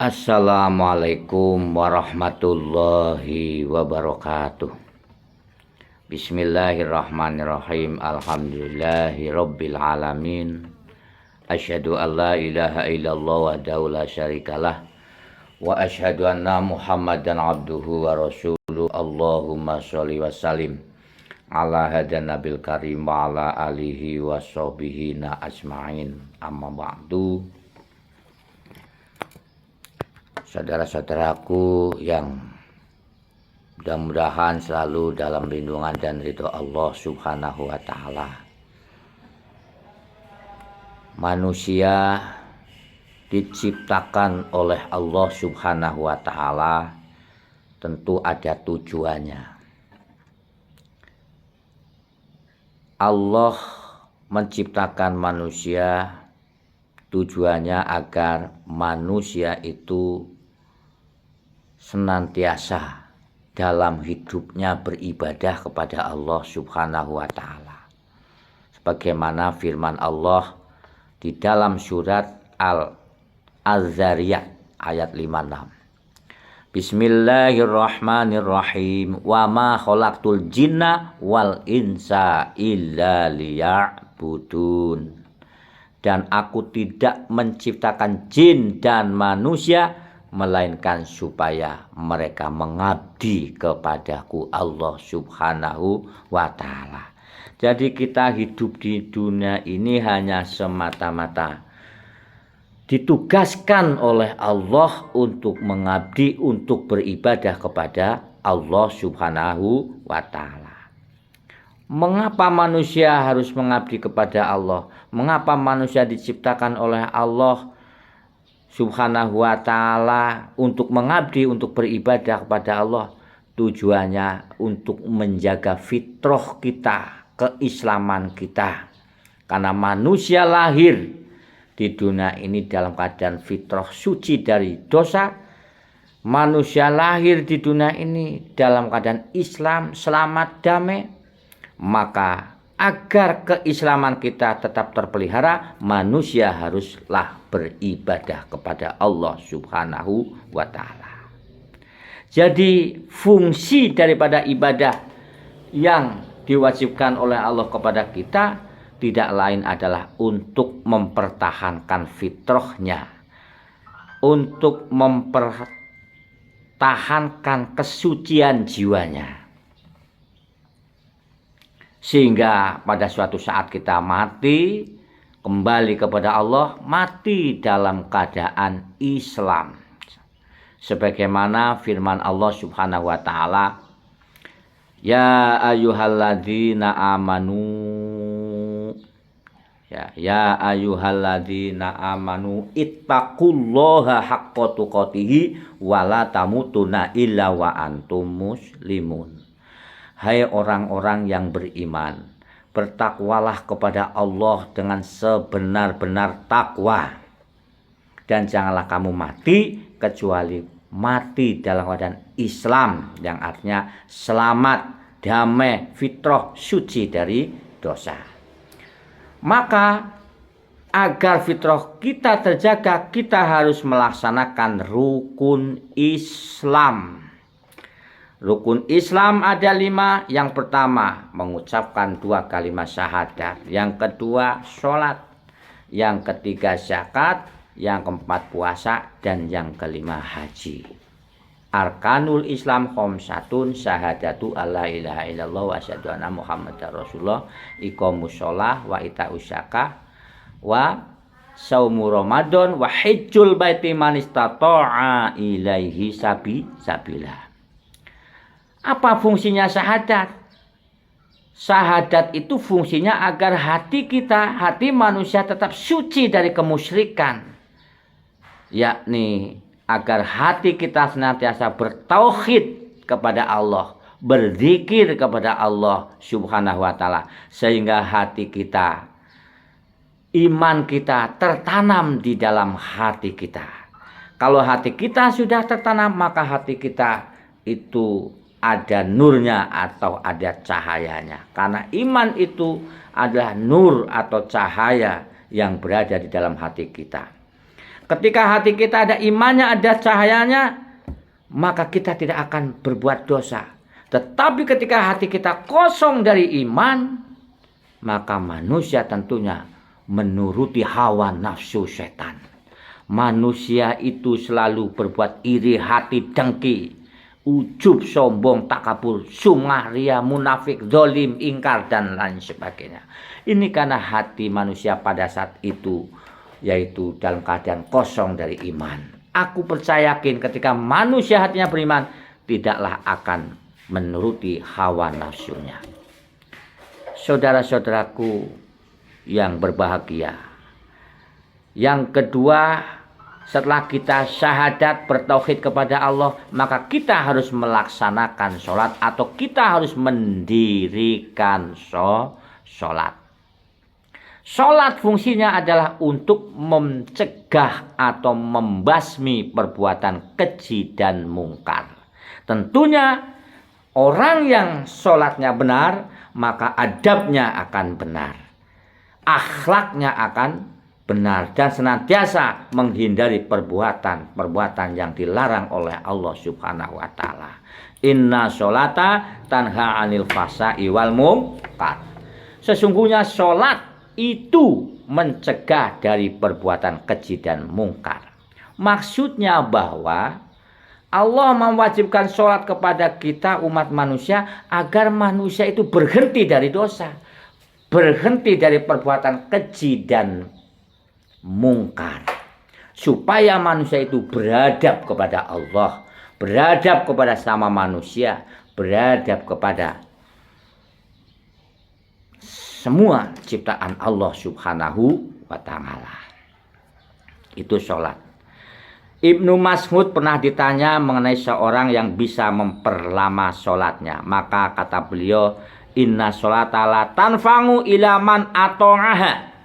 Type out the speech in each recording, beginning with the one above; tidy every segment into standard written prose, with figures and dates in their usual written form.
Assalamualaikum warahmatullahi wabarakatuh. Bismillahirrahmanirrahim. Alhamdulillahi rabbil alamin. Asyhadu an la ilaha illallah wahdahu la syarikalah wa asyhadu anna Muhammadan abduhu wa rasuluh. Allahumma sholli wa sallim ala hadan nabil karim wa ala alihi wa sahbihi na ajmain. Amma ba'du. Saudara-saudaraku yang mudah-mudahan selalu dalam lindungan dan ridho Allah Subhanahu wa Ta'ala. Manusia diciptakan oleh Allah Subhanahu wa Ta'ala tentu ada tujuannya. Allah menciptakan manusia tujuannya agar manusia itu senantiasa dalam hidupnya beribadah kepada Allah Subhanahu wa Ta'ala. Sebagaimana firman Allah di dalam surat Al-Zariyat ayat 56. Bismillahirrahmanirrahim. Wa ma khalaqtul jinna wal insa illa liya'budun. Dan aku tidak menciptakan jin dan manusia melainkan supaya mereka mengabdi kepadaku Allah Subhanahu wa Ta'ala. Jadi kita hidup di dunia ini hanya semata-mata ditugaskan oleh Allah untuk mengabdi, untuk beribadah kepada Allah Subhanahu wa Ta'ala. Mengapa manusia harus mengabdi kepada Allah? Mengapa manusia diciptakan oleh Allah Subhanahu wa Ta'ala untuk mengabdi, untuk beribadah kepada Allah? Tujuannya untuk menjaga fitrah kita, keislaman kita. Karena manusia lahir di dunia ini dalam keadaan fitrah suci dari dosa. Manusia lahir di dunia ini dalam keadaan Islam, selamat, damai. Maka agar keislaman kita tetap terpelihara, manusia haruslah beribadah kepada Allah Subhanahu wa Ta'ala. Jadi fungsi daripada ibadah yang diwajibkan oleh Allah kepada kita tidak lain adalah untuk mempertahankan fitrahnya, untuk mempertahankan kesucian jiwanya. Sehingga pada suatu saat kita mati, kembali kepada Allah, mati dalam keadaan Islam. Sebagaimana firman Allah Subhanahu wa Ta'ala, Ya ayyuhalladzina amanu, ya ayyuhalladzina amanu ittaqullaha haqqa tuqatih wa la tamutunna illa wa antum muslimun. Hai orang-orang yang beriman, bertakwalah kepada Allah dengan sebenar-benar takwa. Dan janganlah kamu mati kecuali mati dalam keadaan Islam, yang artinya selamat, damai, fitrah, suci dari dosa. Maka agar fitrah kita terjaga, kita harus melaksanakan rukun Islam. Rukun Islam ada 5. Yang pertama, mengucapkan 2 kalimat syahadat. Yang kedua, sholat. Yang ketiga, zakat. Yang keempat, puasa. Dan yang kelima, haji. Arkanul Islam khamsatun, syahadatu alla ilaha illallah wa asyhadu anna Muhammadar Rasulullah, iqamus shalah wa ita'us zakah wa saumu Ramadan wa hajjul baiti man istata'a ilaihi sabila. Apa fungsinya syahadat? Syahadat itu fungsinya agar hati kita, hati manusia tetap suci dari kemusyrikan. Yakni agar hati kita senantiasa bertauhid kepada Allah, berzikir kepada Allah Subhanahu wa Ta'ala. Sehingga hati kita, iman kita tertanam di dalam hati kita. Kalau hati kita sudah tertanam, maka hati kita itu ada nurnya atau ada cahayanya. Karena iman itu adalah nur atau cahaya yang berada di dalam hati kita. Ketika hati kita ada imannya, ada cahayanya, maka kita tidak akan berbuat dosa. Tetapi ketika hati kita kosong dari iman, maka manusia tentunya menuruti hawa nafsu setan. Manusia itu selalu berbuat iri hati, dengki, ujub, sombong, takabur, sum'ah, ria, munafik, zalim, ingkar, dan lain sebagainya. Ini karena hati manusia pada saat itu, yaitu dalam keadaan kosong dari iman. Aku percayakin ketika manusia hatinya beriman, tidaklah akan menuruti hawa nafsunya. Saudara-saudaraku yang berbahagia, yang kedua, setelah kita syahadat bertauhid kepada Allah, maka kita harus melaksanakan sholat atau kita harus mendirikan sholat. Sholat fungsinya adalah untuk mencegah atau membasmi perbuatan keji dan mungkar. Tentunya orang yang sholatnya benar, maka adabnya akan benar, akhlaknya akan benar, dan senantiasa menghindari perbuatan yang dilarang oleh Allah Subhanahu wa taala. Inna sholata tanha 'anil fahsya'i wal munkar. Sesungguhnya sholat itu mencegah dari perbuatan keji dan mungkar. Maksudnya bahwa Allah mewajibkan sholat kepada kita umat manusia agar manusia itu berhenti dari dosa, berhenti dari perbuatan keji dan mungkar, supaya manusia itu beradab kepada Allah, beradab kepada sama manusia, beradab kepada semua ciptaan Allah Subhanahu wa ta'ala. Itu sholat. Ibnu Mas'ud pernah ditanya mengenai seorang yang bisa memperlama sholatnya. Maka kata beliau, inna sholata la tanfa'u ila man ata'aha.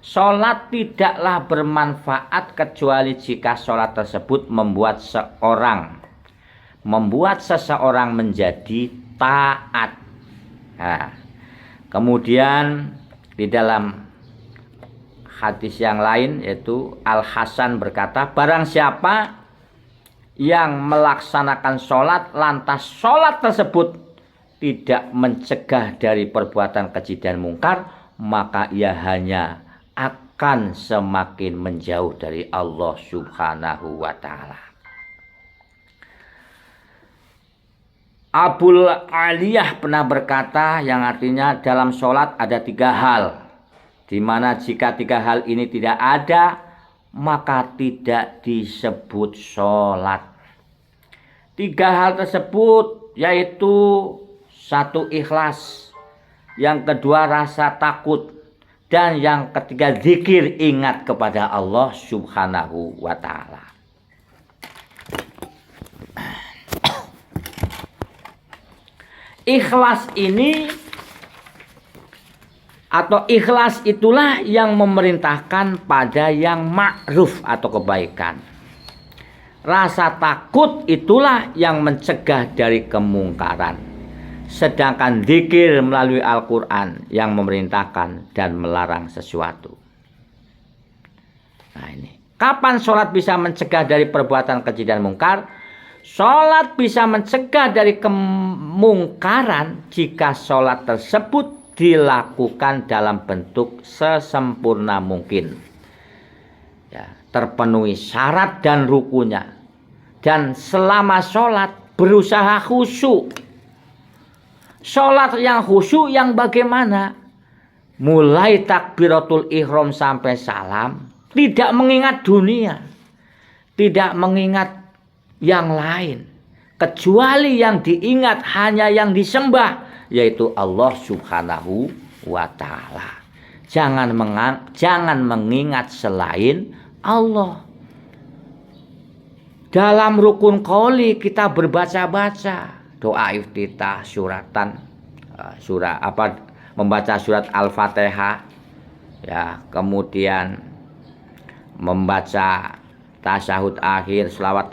Sholat tidaklah bermanfaat kecuali jika sholat tersebut membuat seseorang menjadi taat. Nah, kemudian di dalam hadis yang lain, yaitu Al-Hasan berkata, barang siapa yang melaksanakan sholat lantas sholat tersebut tidak mencegah dari perbuatan keji dan mungkar, maka ia hanya akan semakin menjauh dari Allah Subhanahu wa ta'ala. Abul Aliyah pernah berkata, yang artinya dalam sholat ada 3 hal, di mana jika 3 hal ini tidak ada, maka tidak disebut sholat. 3 hal tersebut yaitu 1 ikhlas, yang kedua rasa takut, dan yang ketiga zikir, ingat kepada Allah Subhanahu wa ta'ala. Ikhlas ini atau ikhlas itulah yang memerintahkan pada yang ma'ruf atau kebaikan. Rasa takut itulah yang mencegah dari kemungkaran. Sedangkan zikir melalui Al-Quran yang memerintahkan dan melarang sesuatu. Nah ini, kapan sholat bisa mencegah dari perbuatan keji dan mungkar? Sholat bisa mencegah dari kemungkaran jika sholat tersebut dilakukan dalam bentuk sesempurna mungkin, ya, terpenuhi syarat dan rukunnya, dan selama sholat berusaha khusyuk. Sholat yang khusyuk yang bagaimana? Mulai takbiratul ihram sampai salam, tidak mengingat dunia, tidak mengingat yang lain, kecuali yang diingat hanya yang disembah, yaitu Allah Subhanahu wa ta'ala. Jangan mengingat selain Allah. Dalam rukun qauli kita berbaca-baca doa iftitah, membaca surat Al-Fatihah, ya, kemudian membaca tasyahud akhir, selawat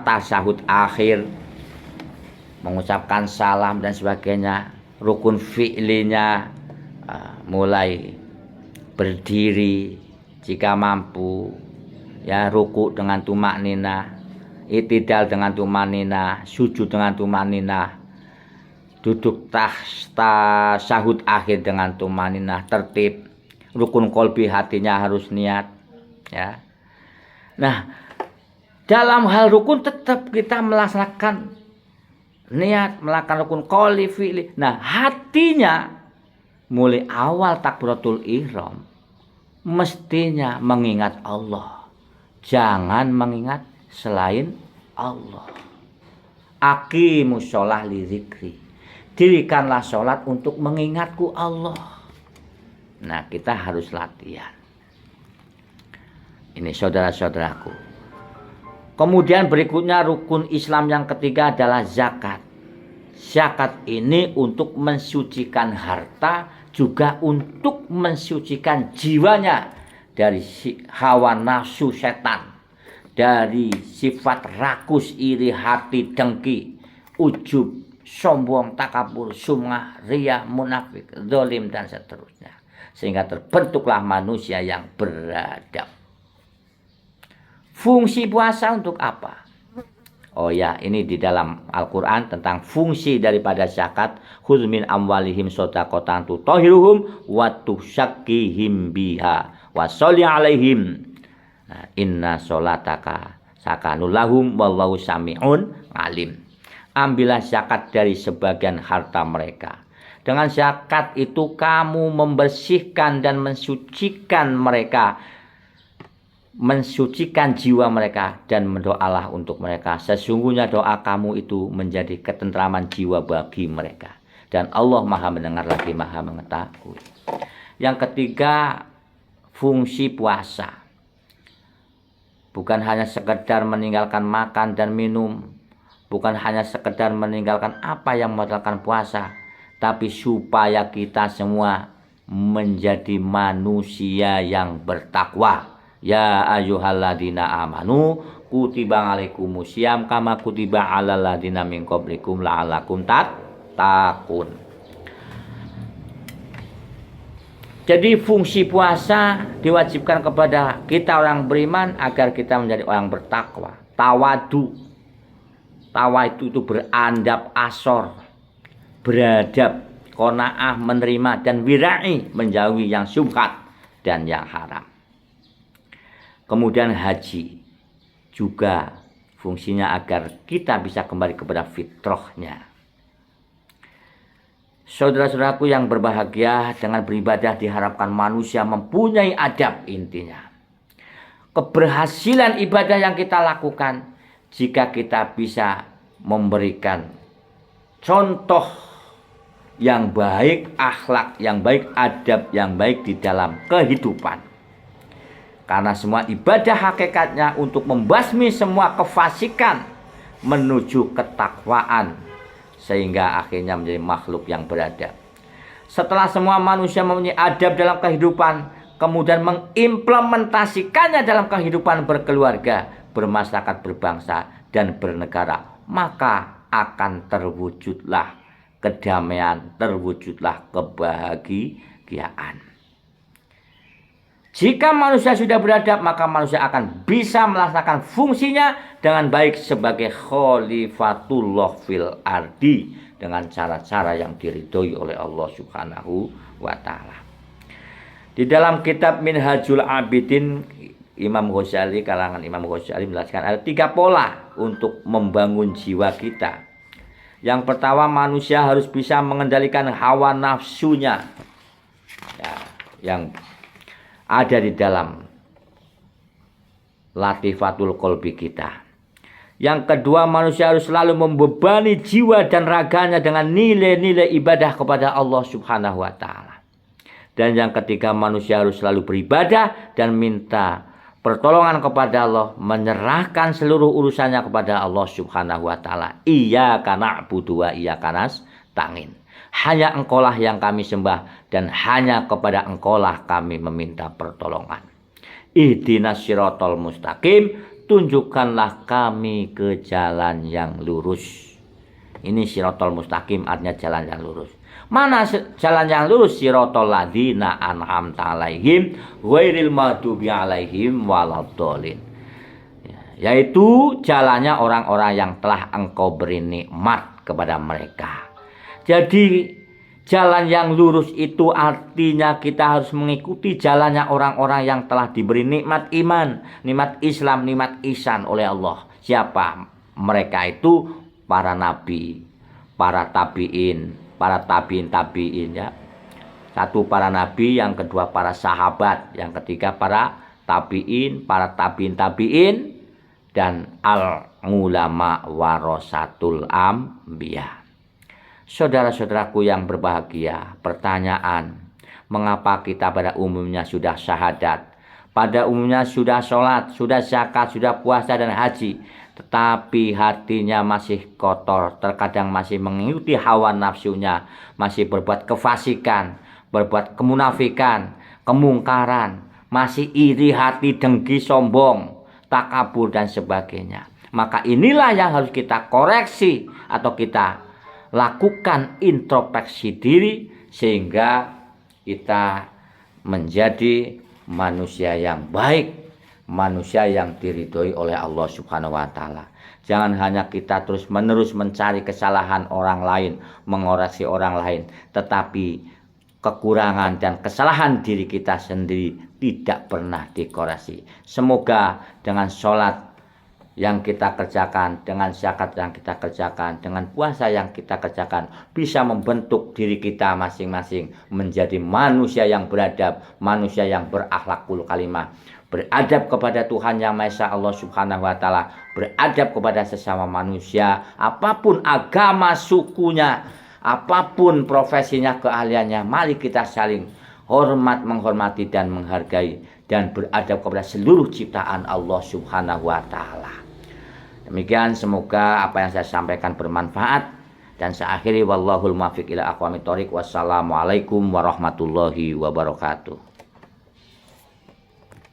tasyahud akhir, mengucapkan salam dan sebagainya. Rukun fi'linya mulai berdiri jika mampu, Ya, ruku dengan tumak nina, itidal dengan tumak nina, sujud dengan tumak nina, duduk tasyahud akhir dengan tumak nina, tertib. Rukun kolbi, hatinya harus niat. Ya. Nah, dalam hal rukun tetap kita melaksanakan niat, melakukan rukun qoli fi'li. Nah, hatinya mulai awal takbiratul ihram mestinya mengingat Allah. Jangan mengingat selain Allah. Aqimus sholah li dzikri. Dirikanlah sholat untuk mengingatku Allah. Nah, kita harus latihan. Ini saudara-saudaraku. Kemudian berikutnya rukun Islam yang ketiga adalah zakat. Zakat ini untuk mensucikan harta, juga untuk mensucikan jiwanya dari hawa nafsu setan, dari sifat rakus, iri hati, dengki, ujub, sombong, takabur, sum'ah, riya, munafik, zalim dan seterusnya. Sehingga terbentuklah manusia yang beradab. Fungsi puasa untuk apa? Oh ya, ini di dalam Al-Quran tentang fungsi daripada zakat. Khudz min amwalihim shadaqatan tutahhiruhum wa tuzakkihim biha wa sholli alaihim. Inna sholataka sakanul lahum wallahu sami'un alim. Ambillah zakat dari sebagian harta mereka. Dengan zakat itu kamu membersihkan dan mensucikan mereka, mensucikan jiwa mereka, dan mendoalah untuk mereka. Sesungguhnya doa kamu itu menjadi ketentraman jiwa bagi mereka. Dan Allah Maha mendengar lagi Maha mengetahui. Yang ketiga, fungsi puasa. Bukan hanya sekedar meninggalkan makan dan minum. Bukan hanya sekedar meninggalkan apa yang membatalkan puasa. Tapi supaya kita semua menjadi manusia yang bertakwa. Ya ayyuhalladzina amanu kutiba alaikumusiyam kama kutiba alal ladzina min qablikum la'allakum tattaqun. Jadi fungsi puasa diwajibkan kepada kita orang beriman agar kita menjadi orang bertakwa. Tawadu. Tawa itu berandap asor, beradab, qanaah, menerima, dan wira'i, menjauhi yang syubhat dan yang haram. Kemudian haji juga fungsinya agar kita bisa kembali kepada fitrahnya. Saudara-saudaraku yang berbahagia, dengan beribadah diharapkan manusia mempunyai adab intinya. Keberhasilan ibadah yang kita lakukan jika kita bisa memberikan contoh yang baik, akhlak yang baik, adab yang baik di dalam kehidupan. Karena semua ibadah hakikatnya untuk membasmi semua kefasikan menuju ketakwaan, sehingga akhirnya menjadi makhluk yang beradab. Setelah semua manusia mempunyai adab dalam kehidupan, kemudian mengimplementasikannya dalam kehidupan berkeluarga, bermasyarakat, berbangsa, dan bernegara, maka akan terwujudlah kedamaian, terwujudlah kebahagiaan. Jika manusia sudah beradab, maka manusia akan bisa melaksanakan fungsinya dengan baik sebagai khalifatullah fil ardi, dengan cara-cara yang diridhoi oleh Allah Subhanahu wa ta'ala. Di dalam kitab Minhajul Abidin, Imam Ghazali, kalangan Imam Ghazali menjelaskan ada 3 pola untuk membangun jiwa kita. Yang pertama, manusia harus bisa mengendalikan hawa nafsunya, ya, yang ada di dalam latifatul qalbi kita. Yang kedua, manusia harus selalu membebani jiwa dan raganya dengan nilai-nilai ibadah kepada Allah Subhanahu wa ta'ala. Dan yang ketiga, manusia harus selalu beribadah dan minta pertolongan kepada Allah, menyerahkan seluruh urusannya kepada Allah Subhanahu wa ta'ala. Iyyaka na'budu wa iyyaka nasta'in. Hanya Engkaulah yang kami sembah, dan hanya kepada Engkaulah kami meminta pertolongan. Ihdinas siratal mustaqim, tunjukkanlah kami ke jalan yang lurus. Ini siratal mustaqim artinya jalan yang lurus. Mana jalan yang lurus? Siratal ladzina an'amta alaihim ghairil maghdubi alaihim waladdallin. yaitu jalannya orang-orang yang telah engkau beri nikmat kepada mereka. Jadi jalan yang lurus itu artinya kita harus mengikuti jalannya orang-orang yang telah diberi nikmat iman, nikmat Islam, nikmat ihsan oleh Allah. Siapa? Mereka itu para nabi, para tabiin, para tabiin ya. Satu para nabi, yang kedua para sahabat, yang ketiga para tabiin, para tabiin, dan al-ulama warasatul anbiya. Saudara-saudaraku yang berbahagia, pertanyaan, mengapa kita pada umumnya sudah syahadat, pada umumnya sudah sholat, sudah zakat, sudah puasa dan haji, tetapi hatinya masih kotor, terkadang masih mengikuti hawa nafsunya, masih berbuat kefasikan, berbuat kemunafikan, kemungkaran, masih iri hati, dengki, sombong, takabur dan sebagainya. Maka inilah yang harus kita koreksi atau kita lakukan introspeksi diri sehingga kita menjadi manusia yang baik, manusia yang diridhoi oleh Allah Subhanahu wa taala. Jangan hanya kita terus-menerus mencari kesalahan orang lain, mengoreksi orang lain, tetapi kekurangan dan kesalahan diri kita sendiri tidak pernah dikoreksi. Semoga dengan sholat yang kita kerjakan, dengan zakat yang kita kerjakan, dengan puasa yang kita kerjakan, bisa membentuk diri kita masing-masing menjadi manusia yang beradab, manusia yang berakhlakul kalimah, beradab kepada Tuhan Yang Maha Esa Allah Subhanahu wa taala, beradab kepada sesama manusia, apapun agama, sukunya, apapun profesinya, keahliannya, mari kita saling hormat, menghormati dan menghargai dan beradab kepada seluruh ciptaan Allah Subhanahu wa taala. Demikian, semoga apa yang saya sampaikan bermanfaat, dan saya akhiri wallahul muwaffiq ila aqwamit thoriq. Wassalamualaikum warahmatullahi wabarakatuh.